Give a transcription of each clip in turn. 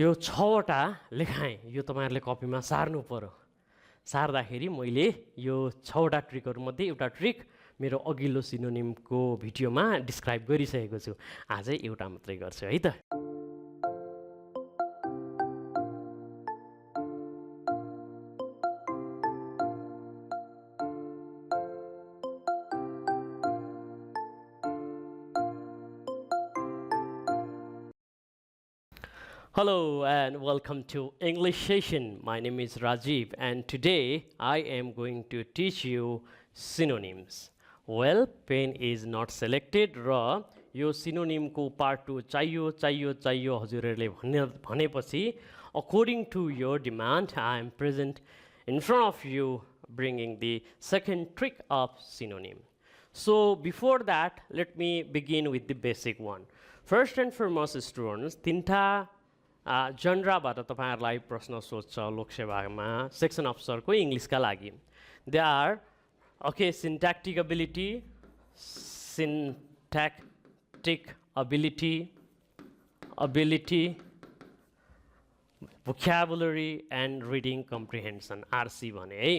यो 6 वटा लेखाएँ यो तपाईहरुले कपीमा सार्नु पर्यो सार्दाखेरि मैले यो 6 वटा ट्रिकहरु मध्ये एउटा ट्रिक मेरो अघिल्लो सिनोनिमको भिडियोमा डिस्क्राइब गरिसकेको छु आजै एउटा मात्रै गर्छु है त Hello and welcome to English session. My name is Rajiv and today I am going to teach you synonyms. Well, pen is not selected र यो synonym को part 2 चाहियो हजुरहरुले भनेपछि according to your demand I am present in front of you bringing the second trick of synonym. So before that let me begin with the basic one. First and foremost students तीनटा जनराबाट तपाईहरुलाई प्रश्न सोध्छ लोकसेवामा section अफिसरको इंग्लिशका लागि they are okay syntactic ability vocabulary and reading comprehension RC भने है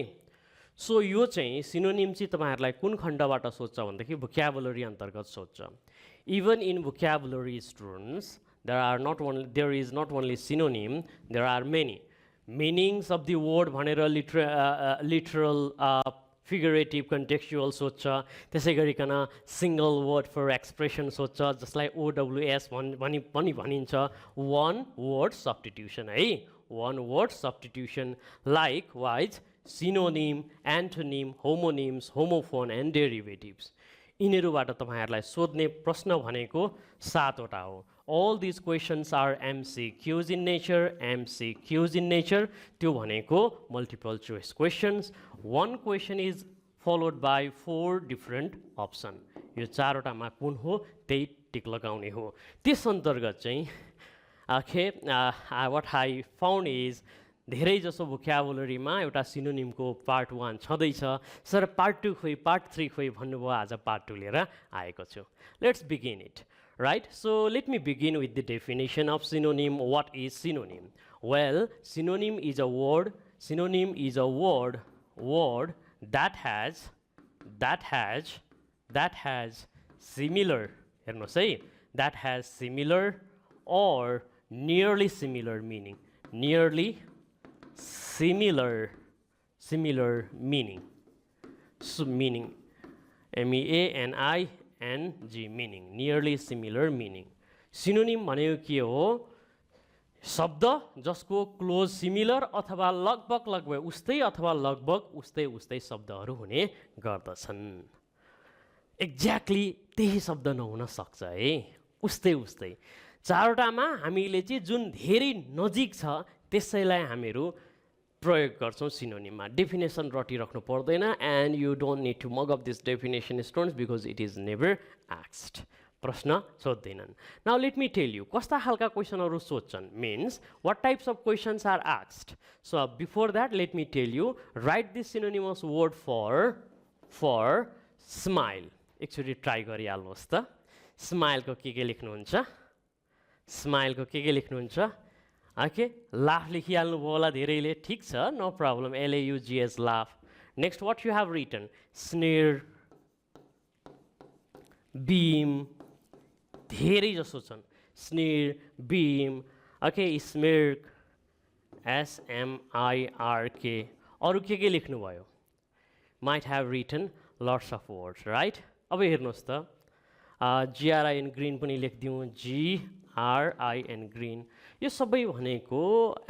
so यो चाहिँ सिनोनिम चाहिँ तपाईहरुलाई कुन खण्डबाट सोध्छ भन्दाखेरि vocabulary अन्तर्गत सोध्छ even in vocabulary students there is not only synonym, there are many meanings of the word भनेर literal figurative contextual सोध्छ त्यसै गरिकन single word for expression सोध्छ जसलाई OWS पनि भनिन्छ one word substitution है one word substitution likewise synonym antonym homonyms homophone and derivatives यिनीहरुबाट तपाईहरुलाई सोध्ने प्रश्न भनेको 7 वटा हो all these questions are MCQs in nature त्यो भनेको multiple choice questions one question is followed by 4 different option यो 4 वटामा कुन हो त्यही टिक लगाउने हो त्यस अन्तर्गत चाहिँ what I found is धेरै जसो vocabulary मा एउटा synonym को part 1 छँदै छ सर part 2 खोइ part 3 खोइ भन्नुभयो आज part 2 लिएर आएको छु let's begin it right so let me begin with the definition of synonym what is synonym well synonym is a word that has similar हेर्नुस् है that has similar or nearly similar meaning similar meaning so meaning MEANING meaning nearly similar meaning synonym भनेको के हो शब्द जसको close similar अथवा लगभग उस्तै अथवा लगभग उस्तै शब्दहरू हुने गर्दछन् एक्ज्याक्टली त्यही शब्द नहुन सक्छ है उस्तै चारवटामा हामीले चाहिँ जुन धेरै नजिक छ त्यसैलाई हामीहरू प्रयोग गर्छौं सिनोनिममा डेफिनेसन रटिराख्नु पर्दैन and you don't need to mug up this definition students because it is never asked प्रश्न सोध्दैनन् now let me tell you कस्ता खालका क्वेशनहरु सोध्छन् means what types of questions are asked so before that let me tell you write this synonymous word for smile एकचोटी try गरिहाल्नुहोस् त smile को के लेख्नुहुन्छ स्माइल को के लेख्नुहुन्छ ओके लाफ लेखिहाल्नु भयो होला धेरैले ठीक छ no problem LAUGH laugh next what you have written sneer beam धेरै जसो छन् sneer beam okay smirk SMIRK अरु के लेख्नु भयो might have written lots of words right अब हेर्नुस् त GRIN green पनि लेख्दियौ GRIN green यो सबै भनेको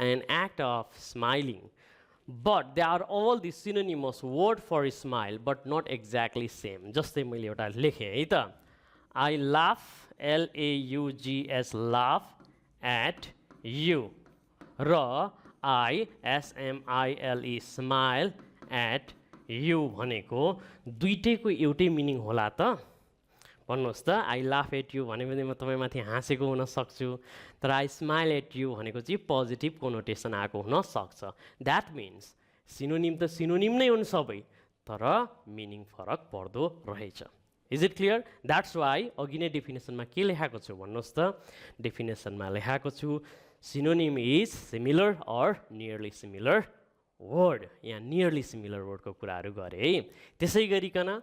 an act of smiling but they are all the synonymous word for smile but not exactly same जस्तै मैले एउटा लेखे है त I laugh LAUGH laugh at you र I SMILE smile at you भनेको दुईटैको एउटै मिनिङ होला त भन्नुस् त I laugh at you भने म तपाईमाथि हाँसेको हुन सक्छु तर I smile at you भनेको चाहिँ पोजिटिभ कोनोटेसन आएको हुन सक्छ that means सिनोनिम त सिनोनिम नै हुन् सबै तर मिनिङ फरक पर्दो रहेछ Is it clear? That's why अघि नै डेफिनेसनमा के लेखेको छु भन्नुस् त डेफिनेसनमा लेखेको छु synonym is similar or nearly similar word. यहाँ नियरली सिमिलर वर्डको कुराहरू गरे है। त्यसै गरिकन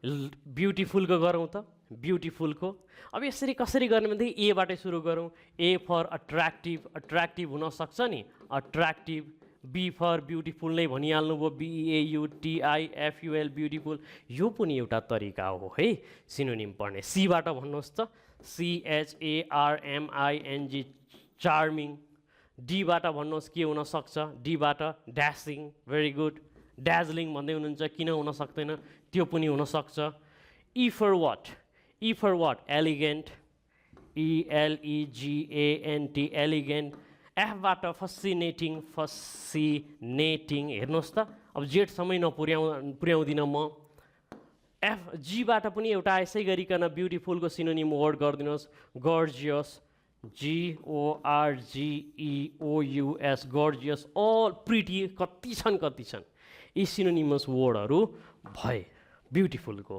ब्युटिफुलको गरौँ त, ब्युटिफुलको अब यसरी कसरी गर्ने भनेदेखि एबाटै सुरु गरौँ। ए फर अट्र्याक्टिभ, अट्र्याक्टिभ हुनसक्छ नि, अट्र्याक्टिभ। बी फर ब्युटिफुल नै भनिहाल्नुभयो, BEAUTIFUL ब्युटिफुल, यो पनि एउटा तरिका हो है सिनोनिम पढ्ने। सीबाट भन्नुहोस् त, CHARMING चार्मिङ। डीबाट भन्नुहोस् के हुनसक्छ, डीबाट ड्यासिङ, भेरी गुड। ड्याजलिङ भन्दै हुनुहुन्छ, किन हुन सक्दैन, त्यो पनि हुनसक्छ। E for what, E for what elegant, ELEGANT elegant. एफबाट फसिनेटिङ, फसिनेटिङ, हेर्नुहोस् त अब जेडसम्मै पुर्याउँदिनँ म। एफ जीबाट पनि एउटा यसै गरिकन ब्युटिफुलको सिनोनिम वर्ड गरिदिनुहोस्, gorgeous, GORGEOUS, gorgeous. All pretty, कति छन् कति छन्, यी सिनोनिमस वर्डहरू भए ब्युटिफुलको।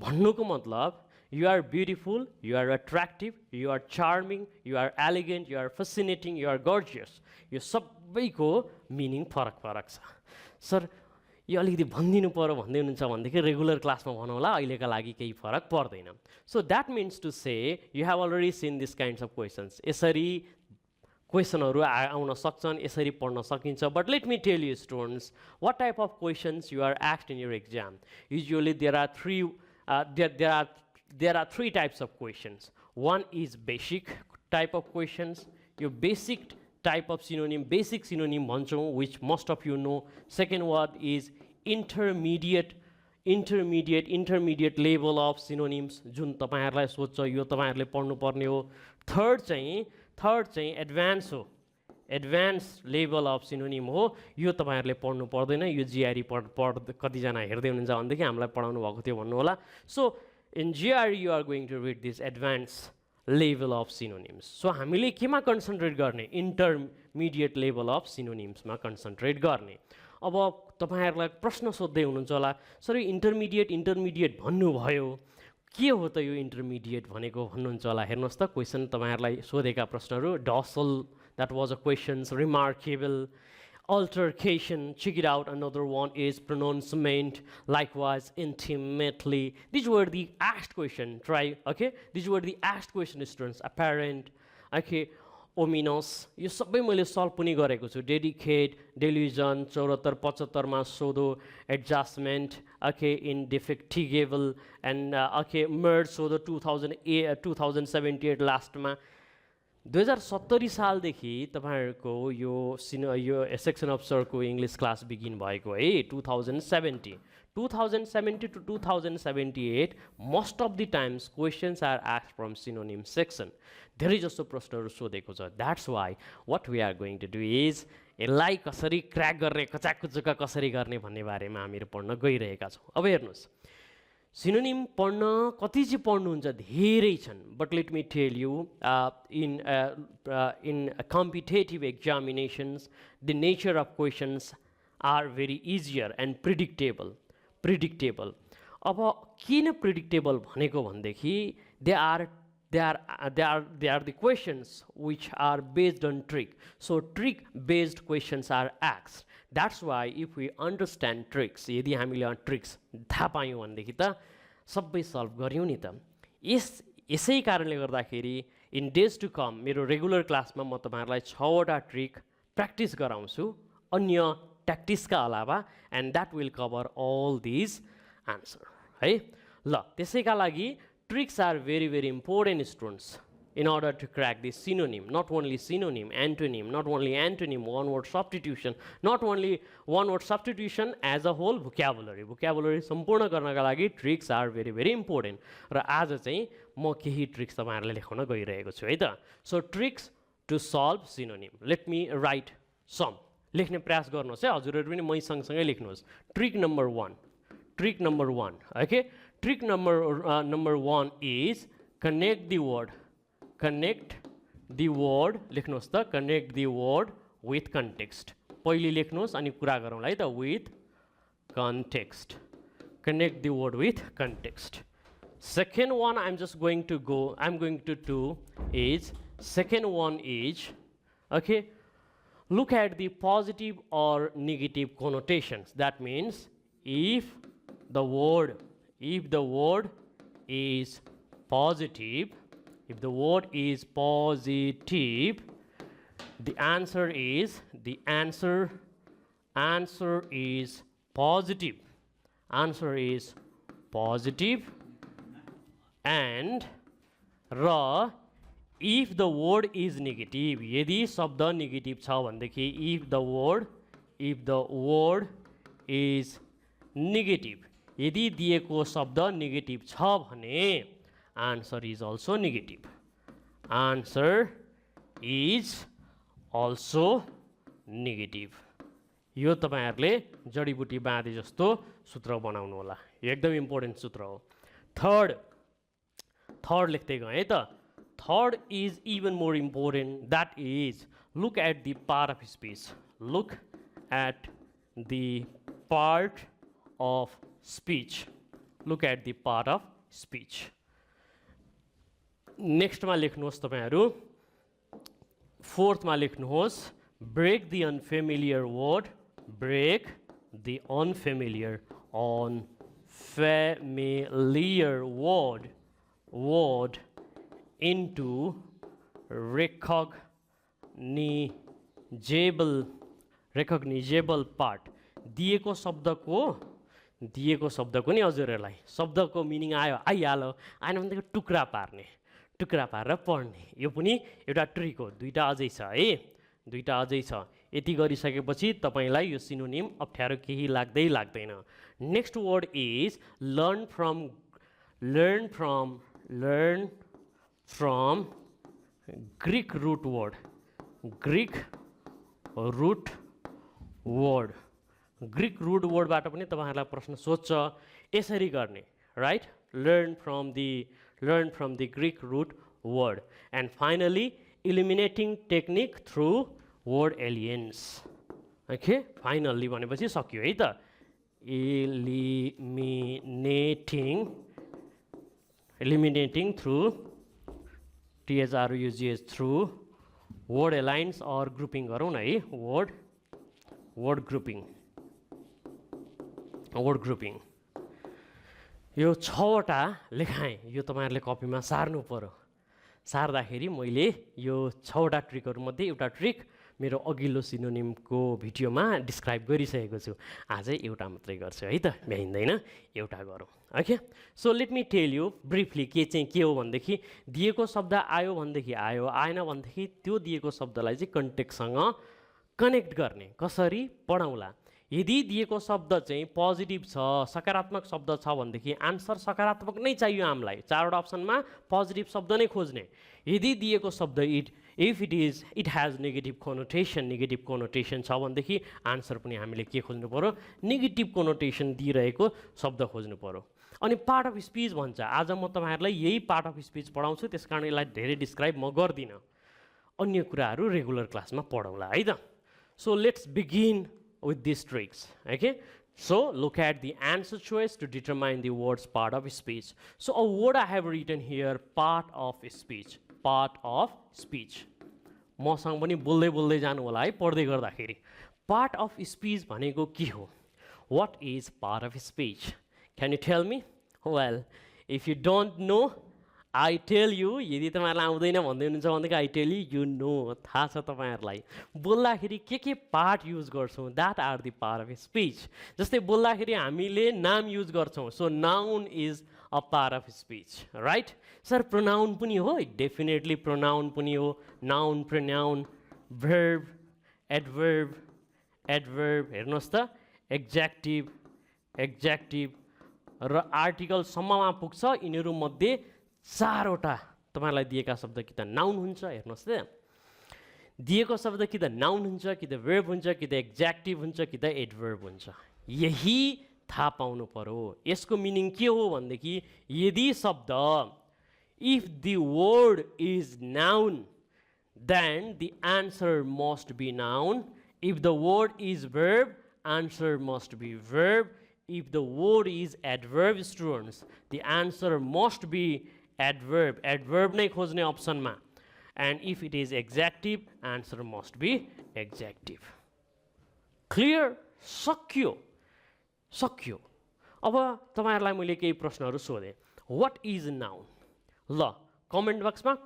भन्नुको मतलब you are beautiful, you are attractive, you are charming, you are elegant, you are fascinating, you are gorgeous. यो सबैको मिनिङ फरक फरक छ। सर यो अलिकति भनिदिनु पऱ्यो भन्दै हुनुहुन्छ भनेदेखि रेगुलर क्लासमा भनौँ होला, अहिलेका लागि केही फरक पर्दैन। So that means to say you have already seen this kinds of questions. यसरी क्वेसनहरू आउन सक्छन्, यसरी पढ्न सकिन्छ। But let me tell you students, what type of questions you are asked in your exam. Usually there are three types of questions. One is basic type of questions. Your basic type of synonym, basic synonym bhaन्छौँ, which most of you know. Second one is intermediate level of synonyms, जुन तपाईहरुलाई सोध्छ, यो तपाईहरुले पढ्नु पर्ने हो। Third चाहिँ advance हो, एडभान्स लेभल अफ सिनोनिम हो, यो तपाईहरुले पढ्नु पर्दैन। यो जिआरई कतिजना हेर्दै हुनुहुन्छ भनेदेखि हामीलाई पढाउनु भएको थियो भन्नु होला। So in GRE you are going to read this advanced level of synonyms. So हामीले केमा कन्सन्ट्रेट गर्ने, इन्टरमिडिएट लेभल अफ सिनोनिम्समा कन्सन्ट्रेट गर्ने। अब तपाईहरुलाई प्रश्न सोध्दै हुनुहुन्छ होला, सर इन्टरमिडिएट भन्नुभयो, के हो त यो इन्टरमिडिएट भनेको भन्नुहुन्छ होला। हेर्नुहोस् त क्वेसन तपाईहरुलाई सोधेका प्रश्नहरू, डसल, that was a questions, remarkable, altercation, check it out. Another one is pronouncement, likewise intimately. These were the asked question. Try, okay, these were the asked question, students. Apparent, okay, ominous, यो सबै मैले solve पनि गरेको छु। Dedicate, डेलिजन, 74 75 मा सोधो, adjustment, okay, indefatigable, and okay, merge सोधो 2078 लास्टमा। 2070 सालदेखि तपाईहरुको यो सेक्सन अफिसरको इङ्ग्लिस क्लास बिगिन भएको है। 2070 to 2078 most of the times questions are asked from synonym section। धेरै जसो प्रश्नहरू सोधेको छ। That's why what we are going to do is यसलाई कसरी क्र्याक गर्ने, कचाककुचुका कसरी गर्ने भन्ने बारेमा हामीहरू पढ्न गइरहेका छौँ। अब हेर्नुस्, सिनोनिम पढ्न कति चाहिँ पढ्नुहुन्छ, धेरै छन्। But let me tell you, in competitive examinations the nature of questions are very easier and predictable। अब किन predictable भनेको भनेदेखि they are the questions which are based on trick। So trick based questions are asked। That's why if we understand tricks, यदि हामीले tricks थाहा पायौँ भनेदेखि त सबै सल्भ गर्यौँ नि त। यसै कारणले गर्दाखेरि इन डेज टु कम मेरो रेगुलर क्लासमा म तपाईहरुलाई 6 वटा ट्रिक प्र्याक्टिस गराउँछु अन्य ट्याक्टिक्सका अलावा, and that will cover all these answer है। ल त्यसैका लागि tricks are very important students in order to crack this synonym। Not only synonym, antonym, not only antonym, one word substitution, not only one word substitution, as a whole vocabulary सम्पूर्ण गर्नका लागि tricks are very important। र आज चाहिँ म केही tricks तपाईहरुलाई लेखाउन गइरहेको छु है त। So tricks to solve synonym, let me write some. लेख्ने प्रयास गर्नुहोस् है, हजुरहरु पनि मै सँगसँगै लेख्नुहोस्। Trick number 1, okay, trick number 1 is connect the word, लेख्नुहोस् त, connect the word with context। पहिले लेख्नुहोस् अनि कुरा गरौँला है त, with context, connect the word with context। Second one I'm going to do is, second one is Okay, look at the positive or negative connotations. That means if the word is positive, if the word is positive, the answer is positive. Answer is positive. And र if the word is negative, यदि शब्द negative छ भनेदेखि if the word is negative, यदि दिएको शब्द negative छ भने answer is also negative. Answer is also negative. यो तपाईहरुले जडीबुटी बाँधे जस्तो सूत्र बनाउनु होला, एकदम इम्पोर्टेन्ट सूत्र हो. थर्ड लेख्दै गए है त. Third is even more important. That is, look at the part of speech. Look at the part of speech. Look at the part of speech. Next मा लेख्नुहोस् तपाईहरु. Fourth मा लेख्नुहोस्, break the unfamiliar word. Break the unfamiliar word into recognizable part. दिएको शब्दको नि हजुरहरुलाई शब्दको meaning आइहाल्यो, आएन भनेदेखि टुक्रा पारेर पढ्ने. यो पनि एउटा ट्रिक हो. दुईटा अझै छ है, दुईटा अझै छ. यति गरिसकेपछि तपाईलाई यो सिनोनिम अप्ठ्यारो केही लाग्दैन. Next word is learn from Greek root word. Greek root word बाट पनि तपाईहरुलाई प्रश्न सोध्छ, यसरी गर्ने, right? Learn from the Greek root word. And finally, eliminating technique through word aliens. Okay, finally भनेपछि सक्यो है त. Eliminating through through word alliance or grouping गरौँ न है. word grouping. यो 6 वटा लेखाएँ, यो तपाईहरुले कपीमा सार्नु पर्यो. सार्दाखेरि मैले यो 6 वटा ट्रिकहरु मध्ये एउटा ट्रिक मेरो अघिल्लो सिनोनिमको भिडियोमा डिस्क्राइब गरिसकेको छु. आजै एउटा मात्रै गर्छु है त, भ्याइँदैन, एउटा गरौँ. Okay, so let me tell you briefly के हो भनेदेखि दिएको शब्द आयो भनेदेखि आयो, आएन भनेदेखि त्यो दिएको शब्दलाई चाहिँ कन्टेक्स्टसँग कनेक्ट गर्ने. कसरी पढाउँला? यदि दिएको शब्द चाहिँ पोजिटिभ छ, सकारात्मक शब्द छ भनेदेखि आन्सर सकारात्मक नै चाहियो हामीलाई. 4 वटा अप्सनमा पोजिटिभ शब्द नै खोज्ने. यदि दिएको शब्द it has negative connotation छ भनेदेखि आन्सर पनि हामीले के खोज्नु पर्यो? नेगेटिभ कनोटेसन दिइरहेको शब्द खोज्नु पर्यो. अनि पार्ट अफ स्पीच भन्छ. आज म तपाईहरुलाई यही पार्ट अफ स्पीच पढाउँछु, त्यसकारण यसलाई धेरै डिस्क्राइब म गर्दिन. अन्य कुराहरु रेगुलर क्लासमा पढौँला है त. So let's begin with these tricks. Okay, so look at the answer choice to determine the word's part of speech. So a word I have written here, part of speech. मसँग पनि बोल्दै जानु होला है पढ्दै गर्दाखेरि. Part of speech भनेको के हो? What is part of speech? Can you tell me? Well, if you don't know, I tell you. यदि तपाईहरुलाई आउँदैन भन्दै हुनुहुन्छ भनेदेखि I tell you, you know. थाहा छ तपाईहरुलाई. बोल्दाखेरि के पार्ट युज गर्छौं? That are the part of speech. जस्तै बोल्दाखेरि हामीले नाम युज गर्छौं. So noun is a part of speech, right? Sir, pronoun पनि हो? Definitely pronoun पनि हो. Noun, pronoun, verb, adverb, हेर्नुहोस् त, adjective र आर्टिकल सम्ममा पुग्छ. यिनीहरु मध्ये 4 वटा तपाईलाई दिएका शब्द कि त नाउन हुन्छ. हेर्नुहोस् त, दिएको शब्द कि त नाउन हुन्छ, कि त verb हुन्छ, कि त adjective हुन्छ, कि त adverb हुन्छ. यही थाहा पाउनु पर्यो. यसको मिनिङ के हो भनेदेखि यदि शब्द if the word is noun, then the answer must be noun. If the word is verb, answer must be verb. If the word is adverb, students, the answer must be adverb. Adverb नै खोज्ने अप्सनमा. and if it is exactive, answer must be exactive. Clear? सक्यो सक्यो अब तपाईहरुलाई मैले केही प्रश्नहरु सोधे व्हाट इज नाउन ल कमेन्ट बक्समा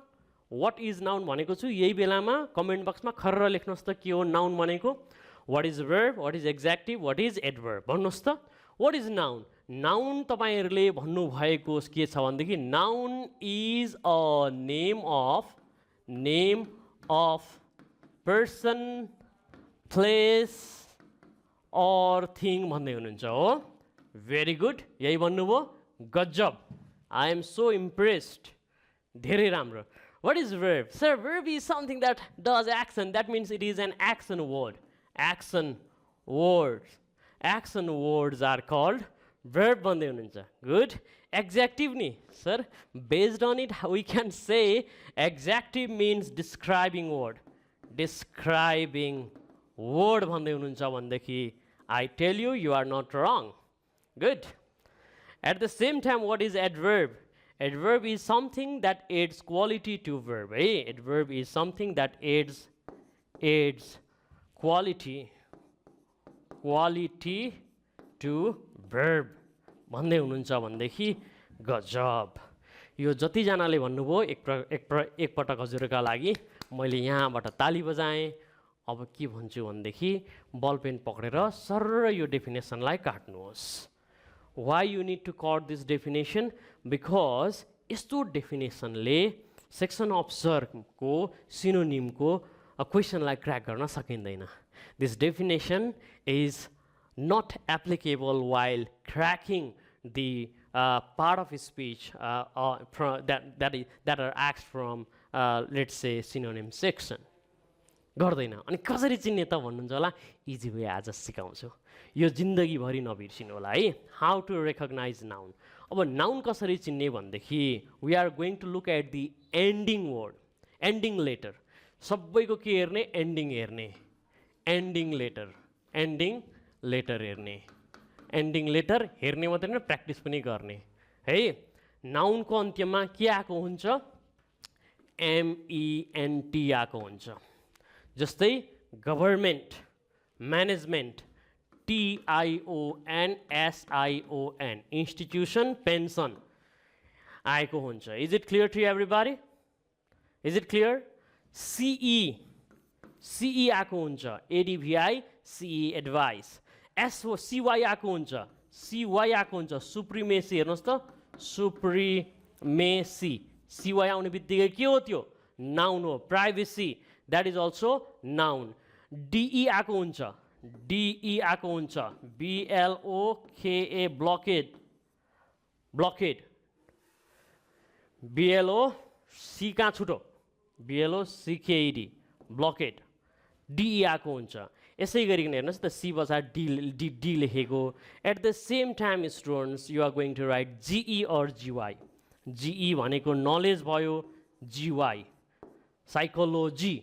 व्हाट इज नाउन भनेको छु यही बेलामा कमेन्ट बक्समा खर्र लेख्नुस् त के हो नाउन भनेको what is verb what is adjective what is adverb भन्नुस् त व्हाट इज नाउन नाउन तपाईहरुले भन्नु भएको के छ भन्देखि noun is a name of person place or thing भन्दै हुनुहुन्छ हो very good यही भन्नुभयो गजब I am so impressed धेरै राम्रो what is verb sir verb is something that does action that means it is an action words are called verb भन्दै हुनुहुन्छ good adjective नि sir based on it we can say adjective means describing word भन्दै हुनुहुन्छ भनेदेखि I tell you, you are not wrong. Good. At the same time, what is adverb? Adverb is something that adds quality to verb. Hey, adverb is something that adds quality to verb. भन्दै हुनुहुन्छ भनेदेखि गजब यो जति जनाले भन्नुभयो एक पटक हजुरका लागि मैले यहाँबाट ताली बजाएँ अब के भन्छु भनेदेखि बल पेन पक्रेर सर्र यो डेफिनेसनलाई काट्नुहोस् why you need to cut this definition because यस्तो डेफिनेसनले सेक्सन अफ सर्को सिनोनिमको क्वेसनलाई क्र्याक गर्न सकिँदैन this definition is not applicable while cracking the part of speech that are asked from let's say synonym section गर्दैन अनि कसरी चिन्ने त भन्नुहुन्छ होला इजी वे आज सिकाउँछु यो जिन्दगी भरि नबिर्सिनु होला है हाउ टु रेकग्नाइज नाउन अब नाउन कसरी चिन्ने भन्देखि we are going to look at the ending word ending letter सबैको के हेर्ने एन्डिङ लेटर हेर्ने एन्डिङ लेटर हेर्ने मात्रै हैन प्र्याक्टिस पनि गर्ने है नाउनको अन्त्यमा के आएको हुन्छ MENT आएको हुन्छ जस्तै government management TION SION institution pension आएको हुन्छ is it clear to everybody is it clear CE आएको हुन्छ ADVI CE एडभाइस SOCY आएको हुन्छ CY आएको हुन्छ सुप्रिमेसी हेर्नुहोस् त सुप्रिमेसी CY आउने बित्तिकै के हो त्यो नाउन हो privacy that is also noun DE आएको हुन्छ BLOKA ब्लकेड BLO C कहाँ छुटो BLOCKED ब्लकेड DE आएको हुन्छ यसै गरिकन हेर्नुहोस् त C पछाडि D लेखेको at the same time students you are going to write GE और GY GE भनेको नलेज भयो GY psychology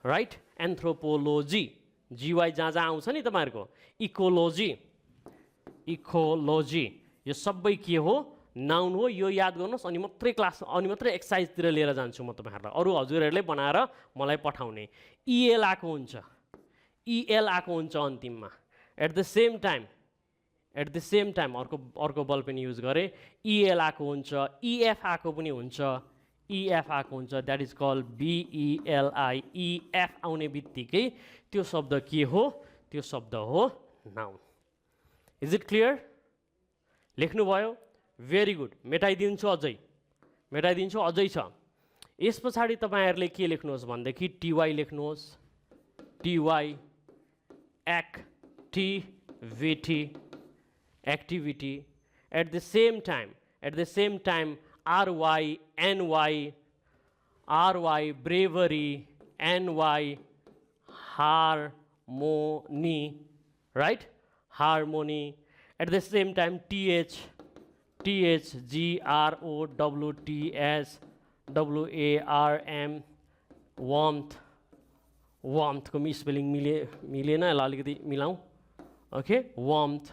right anthropology GY जहाँ आउँछ नि तपाईँहरूको इकोलोजी यो सबै के हो नाउन हो यो याद गर्नुहोस् अनि मात्रै क्लास अनि मात्रै एक्सर्साइजतिर लिएर जान्छु म तपाईँहरूलाई अरू हजुरहरूले बनाएर मलाई पठाउने EL आएको हुन्छ अन्तिममा एट द सेम टाइम अर्को बल पनि युज गरेँ EL आएको हुन्छ EF आएको पनि हुन्छ that is call BELI EF आउने बित्तिकै त्यो शब्द के हो त्यो शब्द हो नाउन इज इट क्लियर लेख्नुभयो भेरी गुड मेटाइदिन्छु अझै छ यस पछाडि तपाईँहरूले के लेख्नुहोस् भनेदेखि TY लेख्नुहोस् TY activity at the same time RY bravery NY harmony right harmony at the same time TH GROWTS WARM warmth को मिसस्पेलिङ मिलेन यसलाई अलिकति मिलाउँ ओके warmth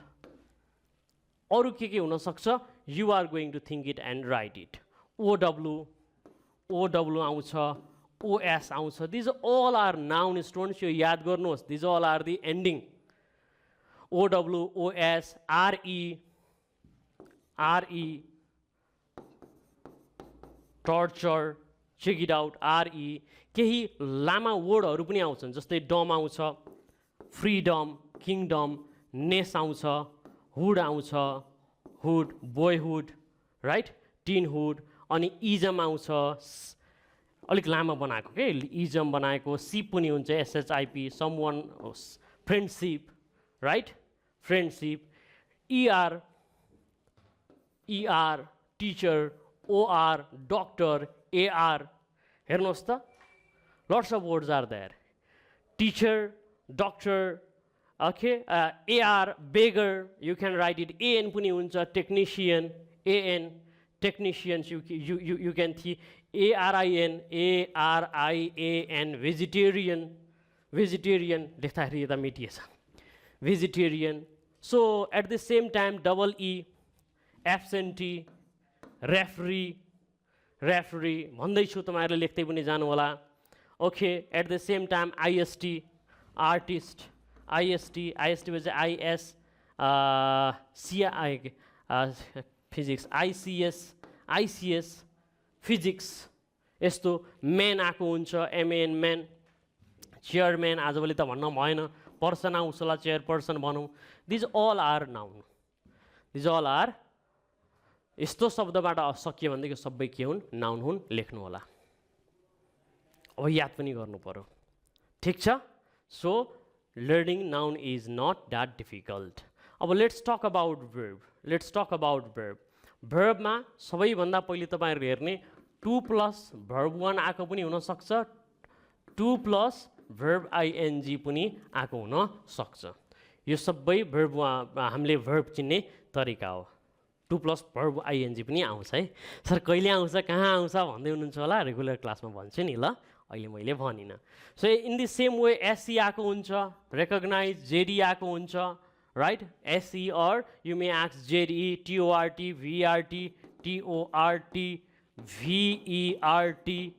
अरु के हुन सक्छ you are going to think it and write it OW OW आउँछ, OS आउँछ. These all are noun students. यो याद गर्नुहोस्. These all are the ending. OW, OS, RE, torture, check it out, RE. केही लामा वर्डहरू पनि आउँछन् जस्तै डम आउँछ, फ्रीडम, किङडम, नेस आउँछ, हुड आउँछ, हुड, बोयहुड, राइट, टिनहुड, अनि इजम आउँछ, अलिक लामा बनाएको के इजम बनाएको, सिप पनि हुन्छ, SHIP, someone, friendship, right, friendship, ER, teacher, OR, doctor, AR. हेर्नुहोस् त, lots of words are there. Teacher, doctor, okay, AR, beggar, you can write it. AN पनि हुन्छ, technician, AN, technicians, you can see ARIN, vegetarian, लेख्दाखेरि यता मेटिएछ, vegetarian. So at the same time, double E, absentee, referee, भन्दैछु, तपाईँहरूले लेख्दै पनि जानु होला. Okay, at the same time, IST, artist, IST was IS, CI, physics, ICS, physics. यस्तो man आएको हुन्छ, MAN, man, chairman, आजभोलि त भन्न भएन, person आउँछ होला, chairperson भनौँ. These all are noun. These all are. यस्तो शब्दबाट सकियो भनेदेखि सबै के हुन्, नाउन हुन्, लेख्नु होला. अब याद पनि गर्नु पर्यो. ठिक छ? So learning noun is not that difficult. अब लेट्स टक अबाउट वर्ब. भर्बमा सबैभन्दा पहिले तपाईँहरूले हेर्ने 2 प्लस भर्ब 1 आएको पनि हुनसक्छ, 2 प्लस भर्ब ING पनि आएको हुनसक्छ. यो सबै भर्बमा हामीले भर्ब चिन्ने तरिका हो. 2 प्लस भर्ब ING पनि आउँछ है. सर कहिले आउँछ, कहाँ आउँछ भन्दै हुनुहुन्छ होला, रेगुलर क्लासमा भन्छु नि ल, अहिले मैले भनिनँ. So in the same way SE आएको हुन्छ, रेकग्नाइज, JD आएको हुन्छ, right, SE, or you may ask JDE, TORT, VRT, TORT, VERT,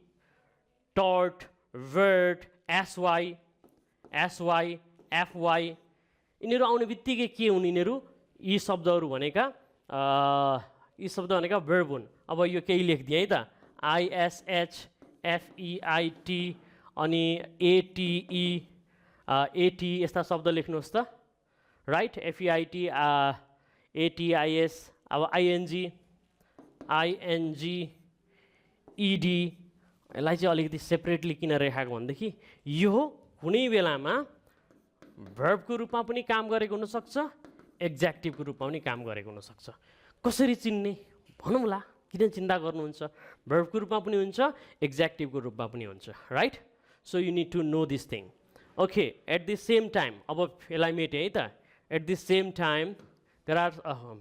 tort, vert, SY, FY. यिनीहरू आउने बित्तिकै के हुन्, यिनीहरू यी शब्दहरू भनेका भर्ब हुन्. अब यो केही लेखिदिएँ है त, ISH, FEIT, अनि ATE, यस्ता शब्द लेख्नुहोस् त, राइट, FEIT, ATIS, अब ING, ED, यसलाई चाहिँ अलिकति सेपरेटली किन रेखाएको भनेदेखि यो कुनै बेलामा भर्बको रूपमा पनि काम गरेको हुनसक्छ, एक्ज्याक्टिभको रूपमा पनि काम गरेको हुनसक्छ. कसरी चिन्ने भनौँला, किन चिन्ता गर्नुहुन्छ? भर्बको रूपमा पनि हुन्छ, एक्ज्याक्टिभको रूपमा पनि हुन्छ, right. So you need to know this thing. Okay, at the same time, अब यसलाई मेटेँ है त, at the same time there are,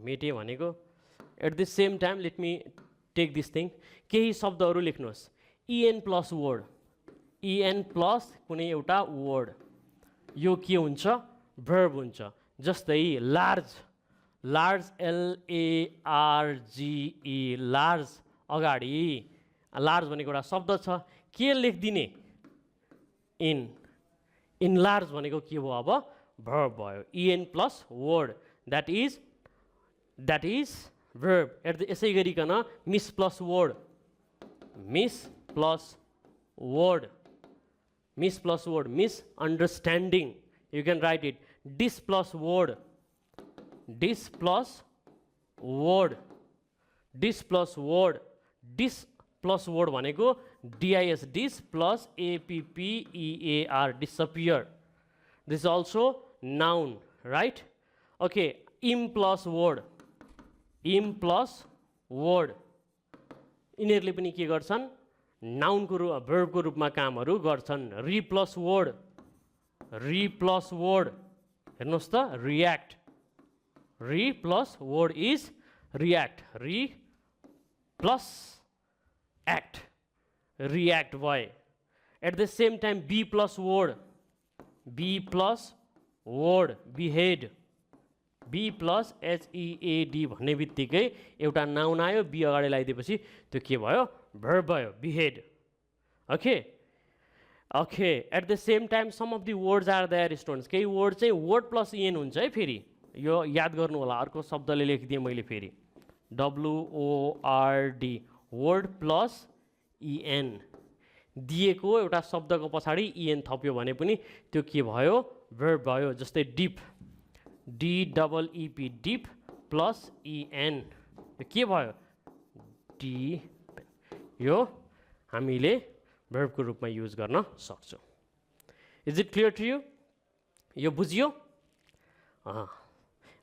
मेटेँ भनेको, at the same time let me take this thing. केही शब्दहरू लेख्नुहोस्, EN plus word, EN plus कुनै एउटा वर्ड, यो के हुन्छ, भर्ब हुन्छ. जस्तै लार्ज, LARGE, लार्ज अगाडि, लार्ज भनेको एउटा शब्द छ, के लेखिदिने, इन लार्ज भनेको के भयो, अब भर्ब भयो. EN plus word, that is verb. यसै गरिकन mis plus word, misunderstanding, you can write it. Dis plus word, dis plus word भनेको DIS, dis plus APPEAR, disappear. This is also noun, right. Okay, im plus word, यिनीहरूले पनि के गर्छन्, नाउनको भर्बको रूपमा कामहरू गर्छन्. री प्लस वर्ड, हेर्नुहोस् त, react, re plus word is react, re plus act, react भयो. At the same time be plus word, behead, be plus HEAD भन्ने बित्तिकै एउटा नाउन आयो, बी अगाडि लगाइदिएपछि त्यो के भयो, verb भयो behead. Okay. Okay, at the same time some of the words are there students. केही word चाहिँ word plus en हुन्छ है फेरि. यो याद गर्नु होला, अर्को शब्दले लेखिदिएँ मैले फेरि. WORD word plus en दिएको एउटा शब्दको पछाडि en थप्यो भने पनि त्यो के भयो? verb भयो. जस्तै deep, DEEP deep plus en के भयो? deep. यो हामीले verb को रूपमा युज गर्न सक्छौं. Is it clear to you? यो बुझियो?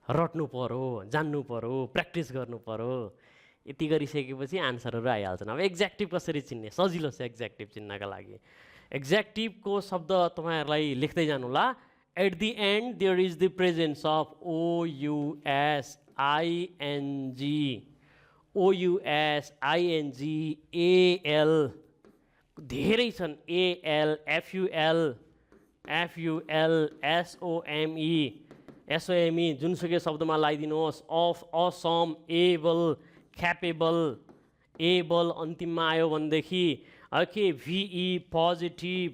रट्नु पर्यो, जान्नु पर्यो, प्र्याक्टिस गर्नु पर्यो. यति गरिसकेपछि आन्सरहरू आइहाल्छन्. अब एक्ज्याक्टिभ कसरी चिन्ने? सजिलो छ एक्ज्याक्टिभ चिन्नका लागि. एक्ज्याक्टिभको शब्द तपाईहरुलाई लेख्दै जानु होला. At the end there is the presence of OUS ING OUS ING AL धेरै छन्. AL FUL SOME जुनसुकै शब्दमा लगाइदिनुहोस्. Of, Assam, able, capable, able अन्तिममा आयो भनेदेखि okay VE positive,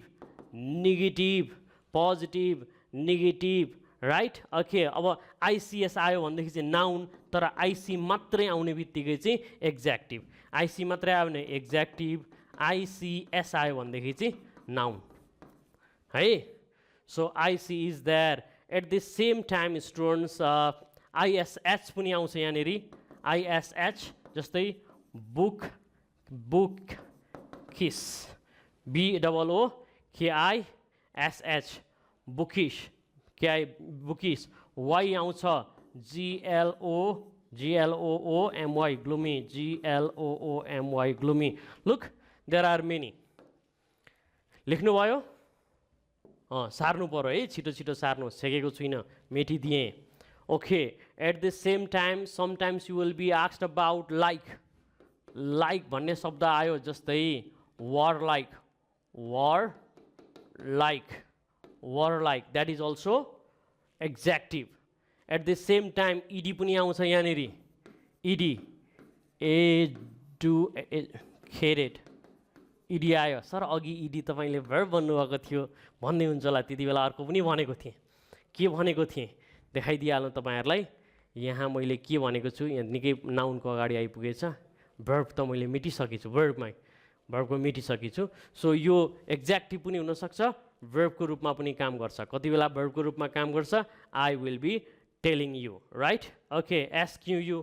negative, right. Okay अब ICS आयो भनेदेखि चाहिँ नाउन, तर IC मात्रै आउने बित्तिकै चाहिँ एक्ज्याक्टिभ. IC मात्रै आयो भने एक्ज्याक्टिभ, ICS आयो भनेदेखि चाहिँ नाउन है. So IC is there. At the same time students ISH पनि आउँछ यहाँनिर. ISH जस्तै book, kiss, BOOKISH bookish, bookish. Y आउँछ GLOOMY gloomy, GLOOMY gloomy. Look there are many. लेख्नुभयो? सार्नु पर्यो है, छिटो छिटो सार्नु. सेकेको छुइनँ, मेटिदिएँ. Okay. At the same time sometimes you will be asked about like. Like भन्ने शब्द आयो जस्तै warlike, that is also adjective. At the same time ED पनि आउँछ यहाँनिर. ED खेरेड ED आयो. सर अघि ED तपाईँले verb भन्नुभएको थियो भन्ने हुन्छ होला. त्यति बेला अर्को पनि भनेको थिएँ. के भनेको थिएँ देखाइदिइहाल्नु तपाईँहरूलाई. यहाँ मैले के भनेको छु, यहाँ निकै नाउनको अगाडि आइपुगेछ. verb त मैले मेटिसकेछु, verb को मेटिसकेछु. सो यो एक्ज्याक्टिभ पनि हुनसक्छ, verb को रूपमा पनि काम गर्छ. कति बेला verb को रूपमा काम गर्छ? I will be telling you, right. Okay. SQUE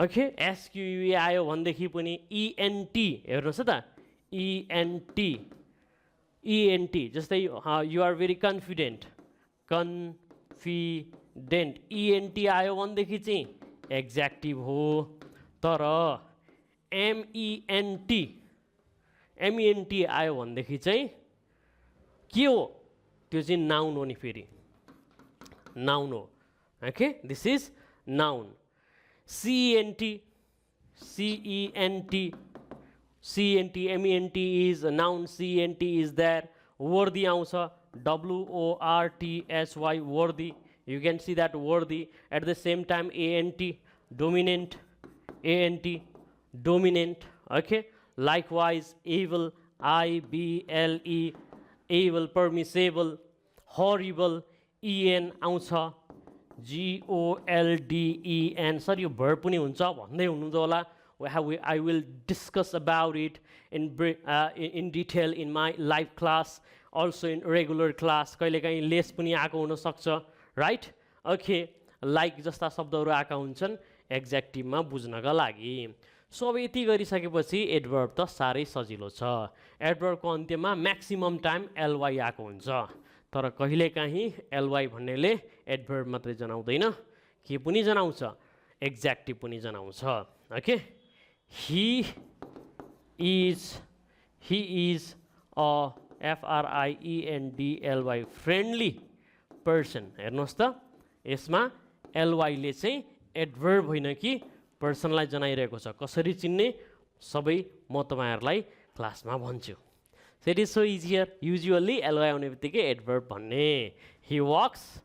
okay. SQUE आयो भनेदेखि पनि ENT हेर्नुहोस् है त. ENT जस्तै you are very confident, ENT आयो भनेदेखि चाहिँ एक्ज्याक्टिभ हो. तर MENT आयो भनेदेखि चाहिँ के हो? त्यो चाहिँ नाउन हो नि फेरि, नाउन हो. Okay, this is noun. CENT MENT is a noun. CENT is there. Worthy आउँछ, WORTHY worthy. You can see that worthy. At the same time ANT dominant, okay. Likewise able, IBLE able, permissible, horrible, EN आउँछ, GOLDEN. Sir यो verb पनि हुन्छ भन्दै हुनुहुन्छ होला. I will discuss about it in detail in my live class, also in regular class. कहिलेकाहीँ lace पनि आएको हुनसक्छ, राइट. ओके. लाइक जस्ता शब्दहरू आएका हुन्छन् एक्ज्याक्टिभमा बुझ्नका लागि. सो अब यति गरिसकेपछि एडभर्ब त साह्रै सजिलो छ. एडभर्बको अन्त्यमा म्याक्सिमम टाइम LY आएको हुन्छ. तर कहिलेकाहीँ LY भन्नेले एडभर्ब मात्रै जनाउँदैन, के पनि जनाउँछ? एक्ज्याक्टिभ पनि जनाउँछ. Okay. He is a FRIENDLY friendly person. हेर्नुहोस् त, यसमा LY ले चाहिँ एडभर्ब होइन कि पर्सनलाई जनाइरहेको छ. कसरी चिन्ने सबै म तपाईहरुलाई क्लासमा भन्छु. So it is so easier. Usually LY आउने बित्तिकै एडभर्ब भन्ने. he walks,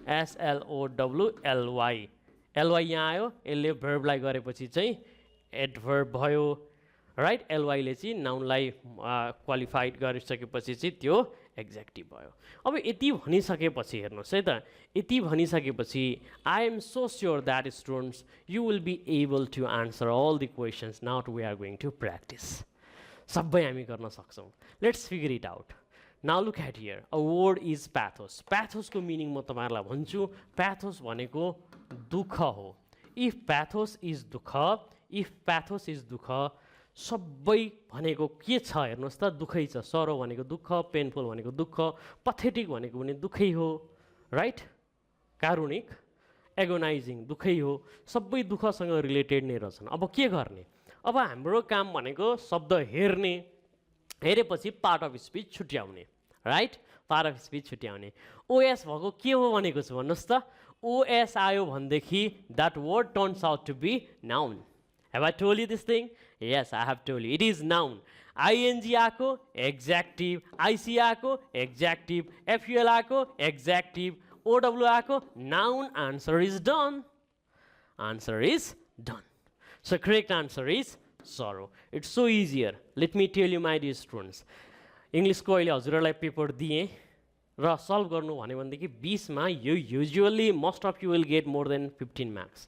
SLOWLY ly यहाँ आयो यसले भर्बलाई गरेपछि चाहिँ एडभर्ब भयो राइट ly ले चाहिँ नाउनलाई क्वालिफाइड गरिसकेपछि चाहिँ त्यो एक्जेक्टिभ भयो अब यति भनिसकेपछि हेर्नुहोस् है त यति भनिसकेपछि I am so sure that students you will be able to answer all the questions now we are going to practise सबै हामी गर्न सक्छौँ let's figure it out now look at here a word is pathos प्याथोसको meaning म तपाईँहरूलाई भन्छु प्याथोस भनेको दुःख हो इफ प्याथोस इज दुःख सबै भनेको के छ हेर्नुहोस् त दुःखै छ सरो भनेको दुःख पेनफुल भनेको दुःख पथेटिक भनेको पनि दुःखै हो राइट कारुणिक एगोनाइजिङ दुःखै हो सबै दुःखसँग रिलेटेड नै रहेछन् अब के गर्ने अब हाम्रो काम भनेको शब्द हेरेपछि पार्ट अफ स्पिच छुट्याउने राइट पार्ट अफ स्पिच छुट्याउने ओएस भएको के हो भनेको छु भन्नुहोस् त ओएस आयो भनेदेखि that word turns out to be noun Have I told you this thing? Yes, I have told you. It is noun. ING आको adjective, IC आको adjective, FUL आको adjective, OW आको noun. Answer is done. Answer is done. So correct answer is sorrow. It's so easier. Let me tell you my dear students. English को अहिले हजुरहरूलाई paper दिएँ र solve गर्नु भन्यो भनेदेखि 20 मा you usually most of you will get more than 15 marks.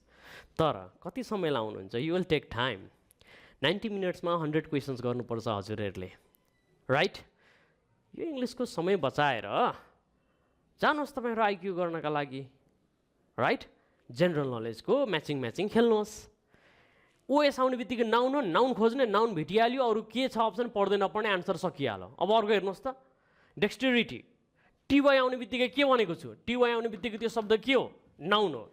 तर कति समय लाउनुहुन्छ यु विल टेक टाइम 90 मिनट्समा 100 क्वेसन्स गर्नुपर्छ हजुरहरूले राइट यो इङ्ग्लिसको समय बचाएर जानुहोस् तपाईँहरू आइक्यू गर्नका लागि राइट जेनरल नलेजको म्याचिङ खेल्नुहोस् ओएस आउने बित्तिकै नाउन हो नाउन खोज्ने नाउन भेटिहाल्यो अरू के छ अप्सन पढ्दै नपढ्ने आन्सर सकिहाल्यो अब अर्को हेर्नुहोस् त डेक्सटेरिटी टिवाई आउने बित्तिकै के भनेको छु टिवाई आउने बित्तिकै त्यो शब्द के हो नाउन हो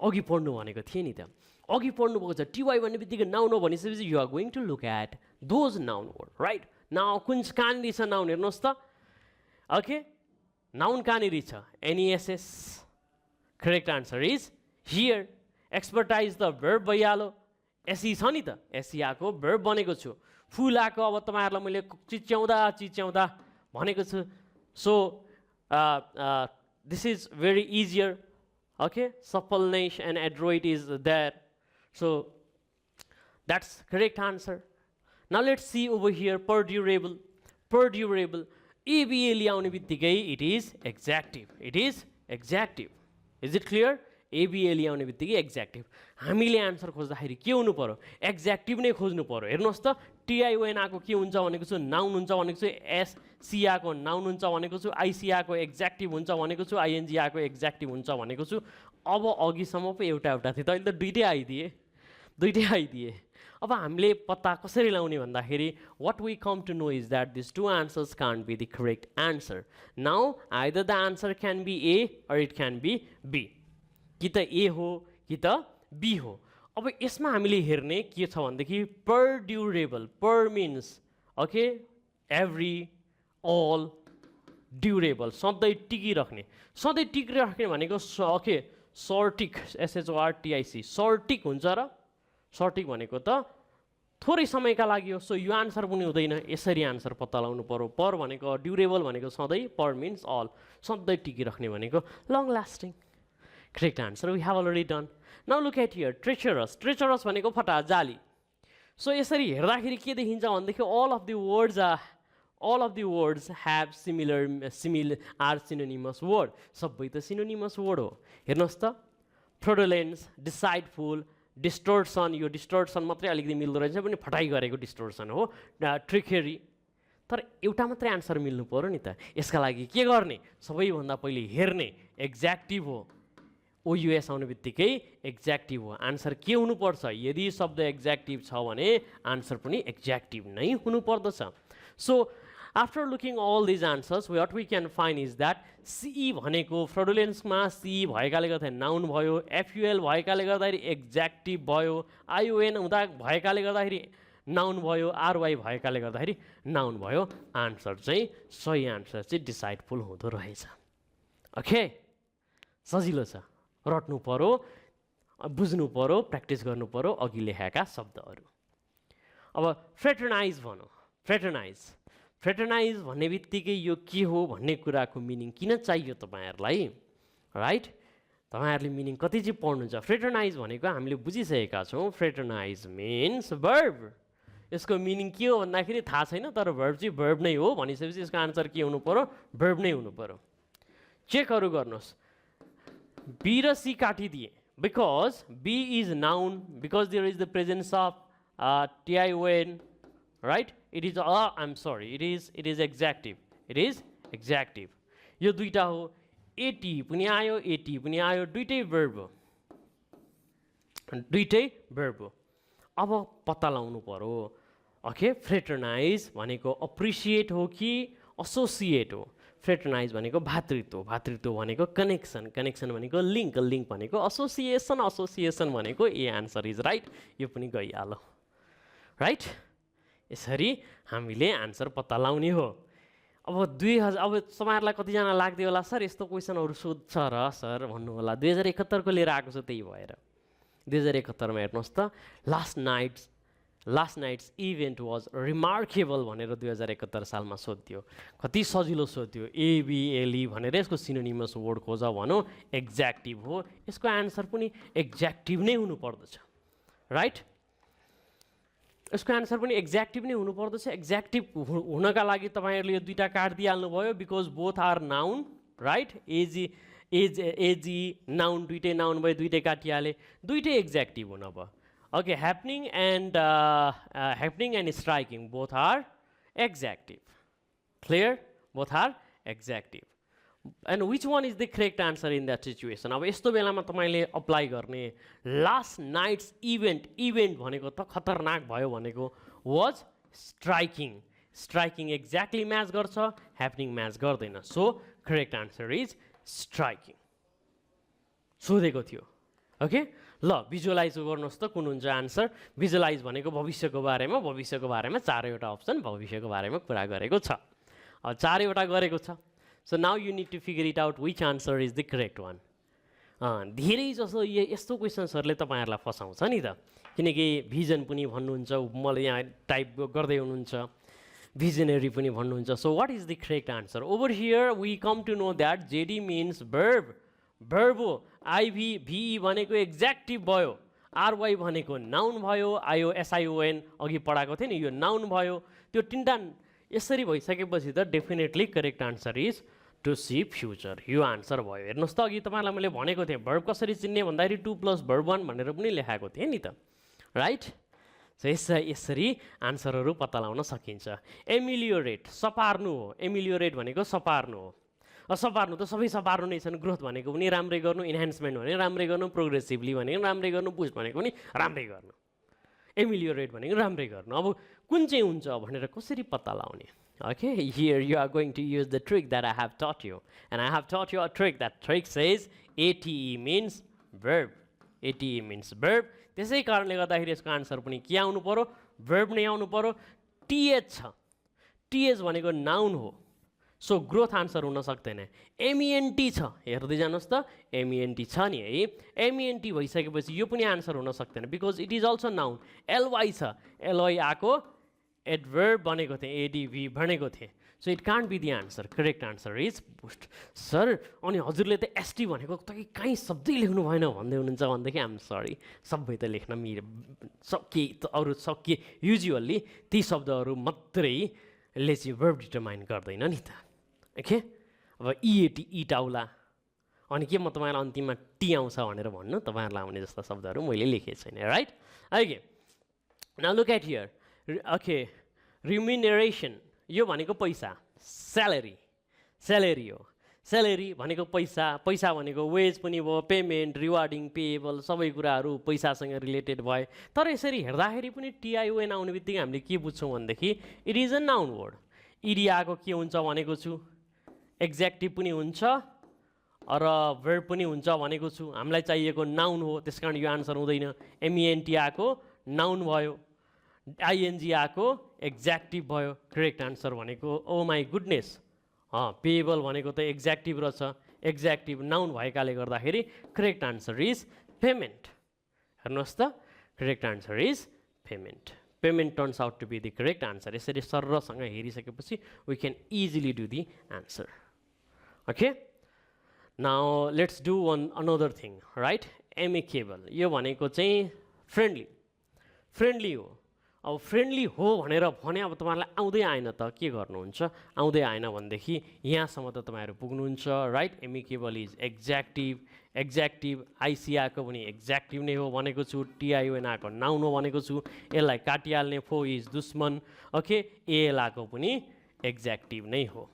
अघि पढ्नु भनेको थिएँ नि त अघि पढ्नु भएको छ टिवाई भन्ने बित्तिकै नाउन हो भनिसकेपछि you are going to look at those noun word right now कुन कहाँनिर छ नाउन हेर्नुहोस् त ओके नाउन कहाँनिर छ N E S S correct answer is here expertise the verb भइहाल्यो एसी छ नि त एसी आएको भर्ब बनेको छु फुल आएको अब तपाईँहरूलाई मैले चिच्याउँदा भनेको छु so this is very easier okay suppleness and adroit is there so that's correct answer now let's see over here perdurable abl आउने बित्तिकै it is exactive is it clear abl आउने बित्तिकै एक्ज्याक्टिभ हामीले आन्सर खोज्दाखेरि के हुनु पर्यो एक्ज्याक्टिभ नै खोज्नु पर्यो हेर्नुहोस् त टिआइओएन आएको के हुन्छ भनेको छु नाउन हुन्छ भनेको छु एससी आएको नाउन हुन्छ भनेको छु आइसी आएको एक्ज्याक्टिभ हुन्छ भनेको छु आइएनजी आएको एक्ज्याक्टिभ हुन्छ भनेको छु अब अघिसम्म पो एउटा थियो त अहिले त दुइटै आइदिए अब हामीले पत्ता कसरी लाउने भन्दाखेरि what we come to know is that these two answers can't be the correct answer now either the answer can be A or it can be B कि त A हो कि त B हो अब यसमा हामीले हेर्ने के छ भनेदेखि perdurable per means okay every all durable सधैँ टिकिराख्ने भनेको ओके सर्टिक SHORTIC सर्टिक हुन्छ र सर्टिक भनेको त थोरै समयका लागि हो सो यो आन्सर पनि हुँदैन यसरी आन्सर पत्ता लगाउनु पर्यो पर भनेको ड्युरेबल भनेको सधैँ पर मिन्स अल सधैँ टिकिराख्ने भनेको long lasting correct answer we have already done now look at here treacherous भनेको फटा जाली सो यसरी हेर्दाखेरि के देखिन्छ भनेदेखि all of the words have similar are synonymous word सबै त synonymous word हो हेर्नुहोस् त fraudulence deceitful डिस्टोर्सन यो डिस्टोर्सन मात्रै अलिकति मिल्दो रहेछ पनि फटाइ गरेको डिस्टोर्सन हो ट्रिकेरी तर एउटा मात्रै आन्सर मिल्नु पर्यो नि त यसका लागि के गर्ने सबैभन्दा पहिले हेर्ने एक्ज्याक्टिभ हो ओयुएस आउने बित्तिकै एक्ज्याक्टिभ हो आन्सर के हुनुपर्छ यदि शब्द एक्ज्याक्टिभ छ भने आन्सर पनि एक्ज्याक्टिभ नै हुनुपर्दछ so after looking all these answers what we can find is that CE भनेको फ्रडुलेन्समा सिई भएकाले गर्दाखेरि नाउन भयो एफयुएल भएकाले गर्दाखेरि एक्ज्याक्टिभ भयो आइओएन हुँदा भएकाले गर्दाखेरि नाउन भयो आरवाई भएकाले गर्दाखेरि नाउन भयो आन्सर चाहिँ सही आन्सर चाहिँ डिसाइडफुल हुँदो रहेछ ओके सजिलो छ रट्नु पर्यो बुझ्नु पर्यो प्र्याक्टिस गर्नु पर्यो अघि लेखेका शब्दहरू अब फ्रेटर्नाइज भनौँ फ्रेटर्नाइज फ्रेटर्नाइज भन्ने बित्तिकै यो के हो भन्ने कुराको मिनिङ किन चाहियो तपाईँहरूलाई राइट तपाईँहरूले मिनिङ कति चाहिँ पढ्नुहुन्छ फ्रेटर्नाइज भनेको हामीले बुझिसकेका छौँ फ्रेटर्नाइज मिन्स वर्ब यसको मिनिङ के हो भन्दाखेरि थाहा छैन तर वर्ब चाहिँ वर्ब नै हो भनिसकेपछि यसको आन्सर के हुनु पर्यो वर्ब नै हुनु पर्यो चेकहरू गर्नुहोस् बी र सी काटिदिए because B is noun because there is the presence of TION right it is I'm sorry it is adjective यो दुईटा हो एटी पनि आयो एटी पनि आयो दुइटै वर्ब हो अब पत्ता लगाउनु पर्यो ओके फ्रेटर्नाइज भनेको अप्रिसिएट हो कि एसोसिएट हो फ्रेटर्नाइज भनेको भातृत्व भनेको कनेक्सन भनेको लिङ्क भनेको एसोसिएसन भनेको ए आन्सर इज राइट यो पनि गइहाल्यो राइट यसरी हामीले आन्सर पत्ता लगाउने हो अब अब तपाईँहरूलाई कतिजना लाग्दै होला सर यस्तो क्वेसनहरू सोध्छ र सर भन्नु होला 2071 को लिएर आएको छ त्यही भएर 2071 मा हेर्नुहोस् त last night's event was remarkable भनेर 2071 सालमा सोध्यो कति सजिलो सोध्यो एबिएलई भनेर यसको सिनोनिमस वर्ड खोज भनौँ एक्ज्याक्टिभ हो यसको आन्सर पनि एक्ज्याक्टिभ नै हुनुपर्दछ राइट यसको आन्सर पनि एक्ज्याक्टिभ नै हुनुपर्दछ एक्ज्याक्टिभ हुनका लागि तपाईँहरूले यो दुईटा कार्ड दिइहाल्नुभयो because both are noun right एजी नाउन दुइटै नाउन भयो दुइटै काटिहाले दुइटै एक्ज्याक्टिभ हुन भयो okay happening and striking both are adjective clear both are adjective and which one is the correct answer in that situation अब यस्तो बेलामा तपाईँले अप्लाई गर्ने लास्ट नाइट्स इभेन्ट भनेको त खतरनाक भयो भनेको वाज स्ट्राइकिङ एक्ज्याक्टली म्याच गर्छ ह्यापनिङ म्याच गर्दैन so correct answer is striking सोधेको थियो ओके ल भिजुअलाइज गर्नुहोस् त कुन हुन्छ आन्सर भिजुअलाइज भनेको भविष्यको बारेमा चारैवटा अप्सन भविष्यको बारेमा कुरा गरेको छ चारैवटा गरेको छ so now you need to figure it out which answer is the correct one धेरै जसो यस्तो क्वेसन्सहरूले तपाईँहरूलाई फसाउँछ नि त किनकि भिजन पनि भन्नुहुन्छ मलाई यहाँ टाइप गर्दै हुनुहुन्छ भिजनरी पनि भन्नुहुन्छ so what is the correct answer over here we come to know that JD means verb हो आइभी भनेको एक्ज्याक्टिभ भयो आरवाई भनेको नाउन भयो एसआइओएन अघि पढाएको थिएँ नि यो नाउन भयो त्यो तिनवटा यसरी भइसकेपछि त definitely correct answer is to see future यो आन्सर भयो हेर्नुहोस् त अघि तपाईँलाई मैले भनेको थिएँ भर्ब कसरी चिन्ने भन्दाखेरि 2 + वर्ब 1 भनेर पनि लेखाएको थिएँ नि त राइट सो यसरी आन्सरहरू पत्ता लगाउन सकिन्छ एमिलियोरेट सपार्नु हो एमिलियोरेट भनेको सपार्नु हो सपार्नु त सबै सपार्नु नै छन् ग्रोथ भनेको पनि राम्रै गर्नु इन्हान्समेन्ट भनेको राम्रै गर्नु प्रोग्रेसिभली भनेको राम्रै गर्नु बुस्ट भनेको पनि राम्रै गर्नु एमिलियोरेट भनेको राम्रै गर्नु अब कुन चाहिँ हुन्छ भनेर कसरी पत्ता लगाउने okay here you are going to use the trick that I have taught you and I have taught you a trick that trick says ATE means verb त्यसै कारणले गर्दाखेरि यसको आन्सर पनि के आउनु पर्यो verb नै आउनु पर्यो टीएच छ टीएच भनेको नाउन हो सो ग्रोथ आन्सर हुन सक्दैन एमइएनटी छ हेर्दै जानुहोस् त एमइएनटी छ नि है एमइएनटी भइसकेपछि यो पनि आन्सर हुन सक्दैन because it is also noun L Y छ एलवाई आएको एडभर्ब बनेको थिएँ एडिभी भनेको थिएँ so it can't be the answer correct answer is boost sir अनि हजुरले त एसटी भनेको त कहीँ शब्दै लेख्नु भएन भन्दै हुनुहुन्छ भनेदेखि आइएम सरी सबै त लेख्न सके अरू सके युजुअल्ली ती शब्दहरू मात्रैले चाहिँ वर्ब डिटरमाइन गर्दैन नि त ओके अब इएटी इट आउला अनि के म तपाईँलाई अन्तिममा टी आउँछ भनेर भन्नु तपाईँहरूलाई आउने जस्ता शब्दहरू मैले लेखेको छैन right okay now look at here okay remuneration यो भनेको पैसा स्यालेरी हो स्यालेरी भनेको पैसा भनेको वेज पनि भयो पेमेन्ट रिवार्डिङ पेएबल सबै कुराहरू पैसासँग रिलेटेड भए तर यसरी हेर्दाखेरि पनि टिआइओएन आउने बित्तिकै हामीले के बुझ्छौँ भनेदेखि it is a noun word ED आएको के हुन्छ भनेको छु एक्ज्याक्टिभ पनि हुन्छ र वर्ब पनि हुन्छ भनेको छु हामीलाई चाहिएको नाउन हो त्यसकारण यो आन्सर हुँदैन एमइएनटी आएको नाउन भयो आइएनजी आएको एक्ज्याक्टिभ भयो करेक्ट आन्सर भनेको ओ माई गुडनेस पेएबल भनेको त एक्ज्याक्टिभ रहेछ एक्ज्याक्टिभ नाउन भएकाले गर्दाखेरि करेक्ट आन्सर इज पेमेन्ट हेर्नुहोस् त correct answer is payment payment turns out to be the correct answer. यसरी सरसँग हेरिसकेपछि we can easily do the answer. Okay, now let's do another thing, right? Amicable यो भनेको चाहिँ फ्रेन्डली हो। अब फ्रेन्डली हो भनेर भने अब तपाईँहरूलाई आउँदै आएन त के गर्नुहुन्छ? आउँदै आएन भनेदेखि यहाँसम्म त तपाईँहरू पुग्नुहुन्छ, राइट? एमिकेबल इज एक्ज्याक्टिभ आइसी आएको पनि एक्ज्याक्टिभ नै हो भनेको छु, टिआइओएन आएको नाउन हो भनेको छु, यसलाई काटिहाल्ने फो इज दुश्मन, ओके? एएल आएको पनि एक्ज्याक्टिभ नै हो,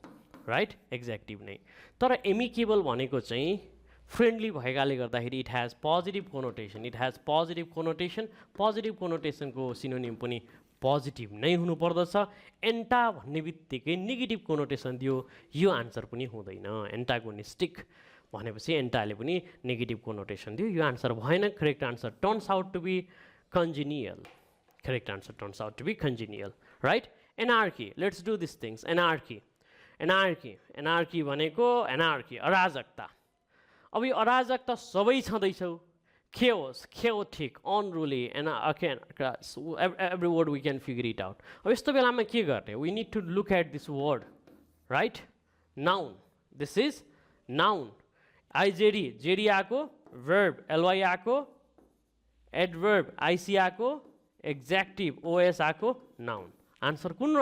राइट? एक्ज्याक्टिभ नै। तर एमिकेबल भनेको चाहिँ फ्रेन्डली भएकाले गर्दाखेरि it has positive connotation, positive कोनोटेसनको सिनोनिम पनि पोजिटिभ नै हुनुपर्दछ। एन्टा भन्ने बित्तिकै नेगेटिभ कोनोटेसन दियो, यो आन्सर पनि हुँदैन। एन्टागोनिस्टिक भनेपछि एन्टाले पनि नेगेटिभ कोनोटेसन दियो, यो आन्सर भएन। Correct answer turns out to be congenial. Correct answer turns out to be congenial, right? Anarchy, let's do this things. Anarchy भनेको अराजकता। अब यो अराजकता सबै छँदैछौ, chaotic, unruly, and again every word we can figure it out. अब यस्तो बेलामा के गर्ने? We need to look at this word, right? Noun. This is noun. JD आको, verb ly आको, adverb ic आको, adjective os आको, noun. आन्सर कुन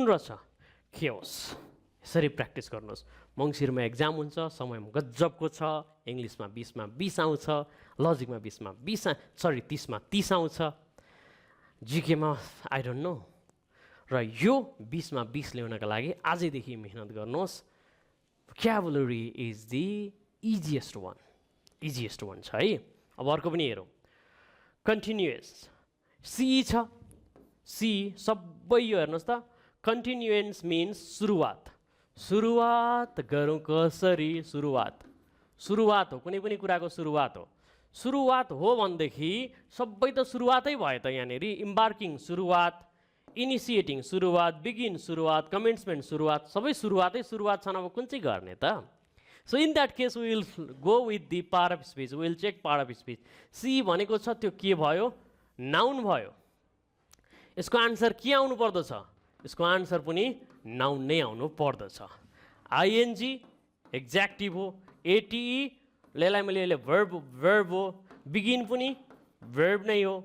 रहेछ? chaos. यसरी प्र्याक्टिस गर्नुहोस्। मङ्सिरमा एक्जाम हुन्छ, समयमा गजबको छ, इङ्ग्लिसमा 20मा 20 आउँछ, लजिकमा 20मा 30मा 30 आउँछ, जिकेमा आई डोन्ट नो। र यो 20मा 20 ल्याउनका लागि आजैदेखि मेहनत गर्नुहोस्। भोक्याबुलरी इज द इजिएस्ट वान छ है। अब अर्को पनि हेरौँ, कन्टिन्युएस। सी छ, सी सबै यो हेर्नुहोस् त। कन्टिन्युएन्स मिन्स सुरुवात गरौँ कसरी? सुरुवात हो, कुनै पनि कुराको सुरुवात हो भनेदेखि सबै त सुरुवातै भयो त। यहाँनिर इम्बार्किङ सुरुवात, इनिसिएटिङ सुरुवात, बिगिन सुरुवात, कमेन्समेन्ट सुरुवात, सबै सुरुवात छन्। अब कुन चाहिँ गर्ने त? So in that case we will go with the part of speech, will check part of speech. C भनेको छ त्यो के भयो? नाउन भयो। यसको आन्सर के आउनु पर्दछ? यसको आन्सर पनि नाउन नै आउनु पर्दछ। आइएनजी एक्ज्याक्टिभ हो, एटिई लेलाई मैले यसले वर्ब हो, बिगिन पनि वर्ब नै हो,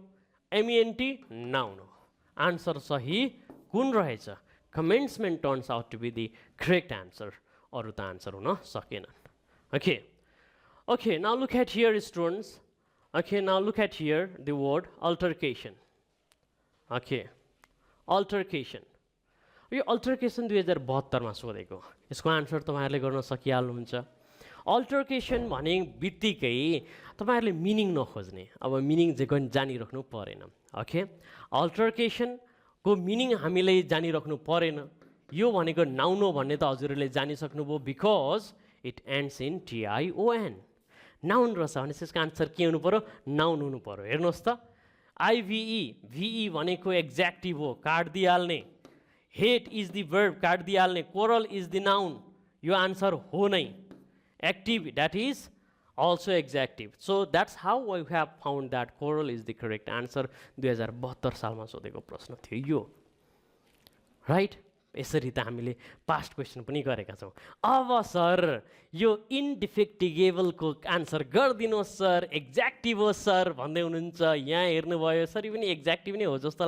एमइएनटी नाउन हो। आन्सर सही कुन रहेछ? Commencement turns out to be the correct answer. अरू त आन्सर हुन सकेनन्। Okay, now look at here students. Okay, now look at here the word altercation. Altercation, यो अल्टरकेसन 2072मा सोधेको। यसको आन्सर तपाईँहरूले गर्न सकिहाल्नुहुन्छ। अल्टरकेसन भने बित्तिकै तपाईँहरूले मिनिङ नखोज्ने, अब मिनिङ चाहिँ जानिराख्नु परेन। ओके, अल्टरकेसनको मिनिङ हामीले जानिराख्नु परेन। यो भनेको नाउन हो भन्ने त हजुरहरूले जानिसक्नुभयो, because it ends in T I O N. Noun रहेछ भने यसको आन्सर के हुनु पऱ्यो? नाउन हुनु पऱ्यो। हेर्नुहोस् त, भिई भनेको एक्ज्याक्टिभ हो, काट दिइहाल्ने। हेट इज द वर्ब, काट दिइहाल्ने। कोरल इज द नाउन, यो आन्सर हो नै। Active, that is also adjective. So that's how we have found that coral is the correct answer. 2072 सालमा सोधेको प्रश्न थियो यो, राइट? यसरी त हामीले पास्ट क्वेसन पनि गरेका छौँ। अब सर यो इन्डिफेक्टिगेबलको आन्सर गरिदिनुहोस् सर, एक्ज्याक्टिभ हो सर भन्दै हुनुहुन्छ। यहाँ हेर्नुभयो, सर यो पनि एक्ज्याक्टिभ नै हो जस्तो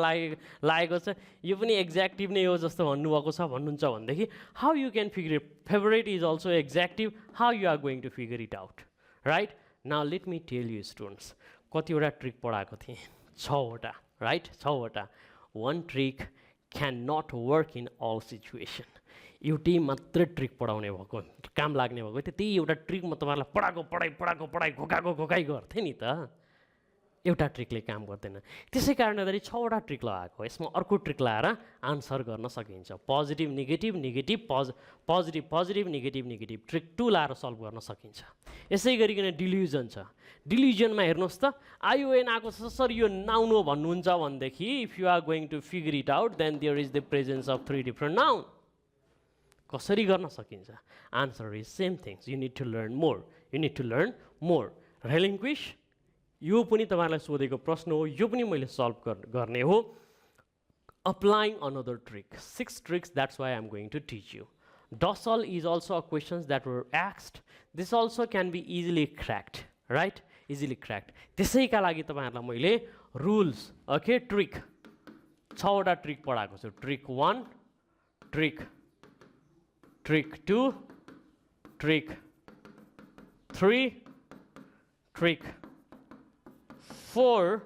लागेको छ, यो पनि एक्ज्याक्टिभ नै हो जस्तो भन्नुभएको छ भन्नुहुन्छ भनेदेखि how you can figure it? Favourite is also adjective, how you are going to figure it out, right? Now let me tell you students, कतिवटा ट्रिक पढाएको थिएँ? 6वटा, राइट? 6वटा। One trick can not work in all situation. एउटै मात्र trick पढाउने भएको, काम लाग्ने भएको थियो, त्यही एउटा ट्रिक म तपाईँहरूलाई पढाई घोकाई गर्थेँ नि त। एउटा ट्रिकले काम गर्दैन, त्यसै कारणले 6वटा ट्रिक लगाएको। यसमा अर्को ट्रिक लगाएर आन्सर गर्न सकिन्छ। Positive negative positive negative trick 2 लगाएर सल्भ गर्न सकिन्छ। यसै गरिकन डिल्युजन छ। डिल्युजनमा हेर्नुहोस् त, आइओएन आएको छ, सर यो नाउन हो भन्नुहुन्छ भनेदेखि if you are going to figure it out then there is the presence of 3 different noun. कसरी गर्न सकिन्छ? Answer is same things. You need to learn more, Relinquish, यो पनि तपाईहरुलाई सोधेको प्रश्न हो, यो पनि मैले सल्भ गर्ने हो. Applying another trick. 6 tricks, that's why I'm going to teach you. Dorsal is also a questions that were asked. This also can be easily cracked, right? Easily cracked. त्यसैका लागि तपाईहरुलाई मैले rules, okay, trick 6 वटा trick पढाएको छु. Trick 1, trick 2, trick 3, trick 4,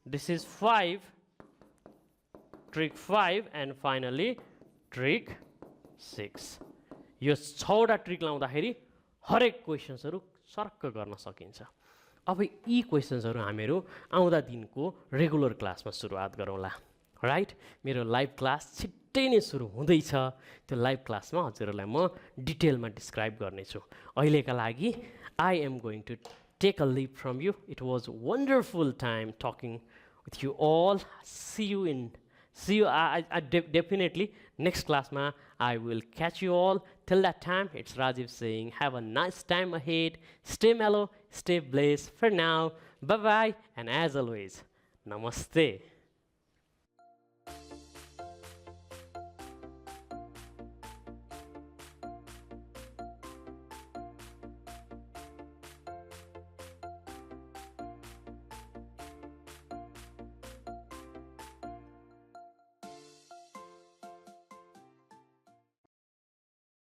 this is 5, trick 5, and finally trick 6. यो 6 वटा trick लाउँदाखेरि हरेक क्वेशन्सहरु सर्क गर्न सकिन्छ. अब यी क्वेशन्सहरु हामीहरु आउँदा दिनको रेगुलर क्लासमा सुरुवात गरौँला. राइट, मेरो लाइभ क्लास छिट्टै नै सुरु हुँदैछ. त्यो लाइभ क्लासमा हजुरहरुलाई म डिटेलमा डिस्क्राइब गर्नेछु. अहिलेका लागि I am going to take a leave from you. It was a wonderful time talking with you all. See you definitely next class ma I will catch you all. Till that time, it's Rajiv saying have a nice time ahead. Stay mellow, stay blessed. For now, bye bye, and as always, namaste.